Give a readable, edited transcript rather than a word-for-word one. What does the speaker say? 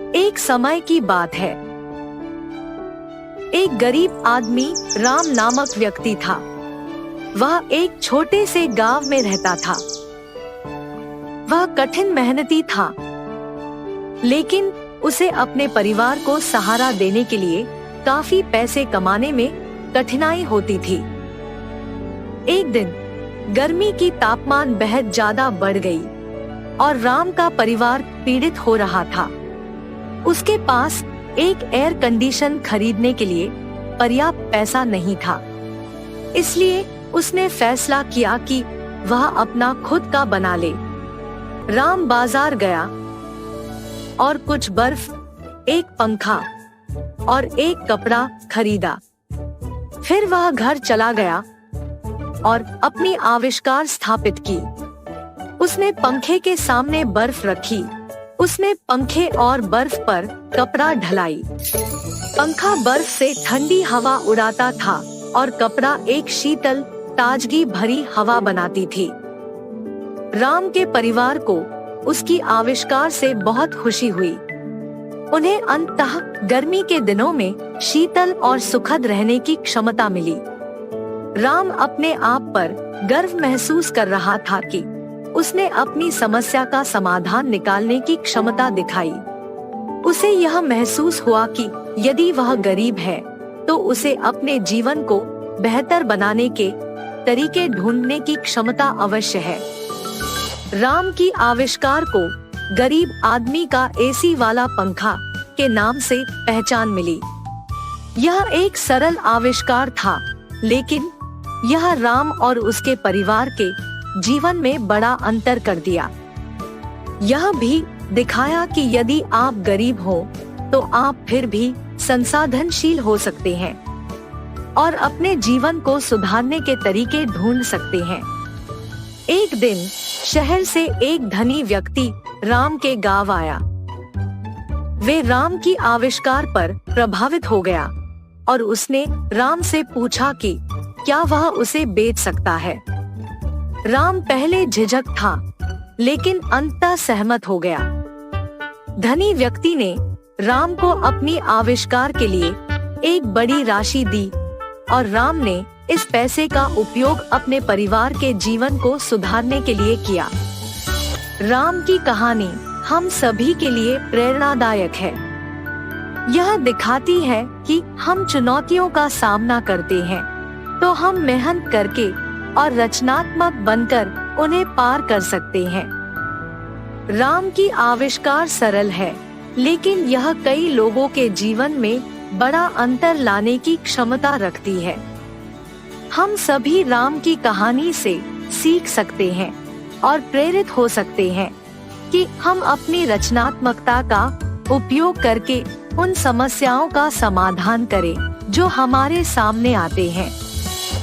एक समय की बात है। एक गरीब आदमी राम नामक व्यक्ति था। वह एक छोटे से गांव में रहता था। वह कठिन मेहनती था, लेकिन उसे अपने परिवार को सहारा देने के लिए काफी पैसे कमाने में कठिनाई होती थी। एक दिन गर्मी की तापमान बेहद ज्यादा बढ़ गई और राम का परिवार पीड़ित हो रहा था। उसके पास एक एयर कंडीशन खरीदने के लिए पर्याप्त पैसा नहीं था। इसलिए उसने फैसला किया कि वह अपना खुद का बना ले। राम बाजार गया और कुछ बर्फ, एक पंखा और एक कपड़ा खरीदा। फिर वह घर चला गया और अपनी आविष्कार स्थापित की। उसने पंखे के सामने बर्फ रखी। उसने पंखे और बर्फ पर कपड़ा ढलाई। पंखा बर्फ से ठंडी हवा उड़ाता था और कपड़ा एक शीतल, ताजगी भरी हवा बनाती थी। राम के परिवार को उसकी आविष्कार से बहुत खुशी हुई। उन्हें अंततः गर्मी के दिनों में शीतल और सुखद रहने की क्षमता मिली। राम अपने आप पर गर्व महसूस कर रहा था कि उसने अपनी समस्या का समाधान निकालने की क्षमता दिखाई। उसे यह महसूस हुआ कि यदि वह गरीब है तो उसे अपने जीवन को बेहतर बनाने के तरीके ढूंढने की क्षमता अवश्य है। राम की आविष्कार को गरीब आदमी का एसी वाला पंखा के नाम से पहचान मिली। यह एक सरल आविष्कार था, लेकिन यह राम और उसके परिवार के जीवन में बड़ा अंतर कर दिया। यह भी दिखाया कि यदि आप गरीब हो तो आप फिर भी संसाधनशील हो सकते हैं और अपने जीवन को सुधारने के तरीके ढूंढ सकते हैं। एक दिन शहर से एक धनी व्यक्ति राम के गांव आया। वे राम की आविष्कार पर प्रभावित हो गया और उसने राम से पूछा कि क्या वह उसे बेच सकता है। राम पहले झिझक था, लेकिन अंततः सहमत हो गया। धनी व्यक्ति ने राम को अपनी आविष्कार के लिए एक बड़ी राशि दी और राम ने इस पैसे का उपयोग अपने परिवार के जीवन को सुधारने के लिए किया। राम की कहानी हम सभी के लिए प्रेरणादायक है। यह दिखाती है कि हम चुनौतियों का सामना करते हैं तो हम मेहनत करके और रचनात्मक बनकर उन्हें पार कर सकते हैं। राम की आविष्कार सरल है, लेकिन यह कई लोगों के जीवन में बड़ा अंतर लाने की क्षमता रखती है। हम सभी राम की कहानी से सीख सकते हैं और प्रेरित हो सकते हैं कि हम अपनी रचनात्मकता का उपयोग करके उन समस्याओं का समाधान करें जो हमारे सामने आते हैं।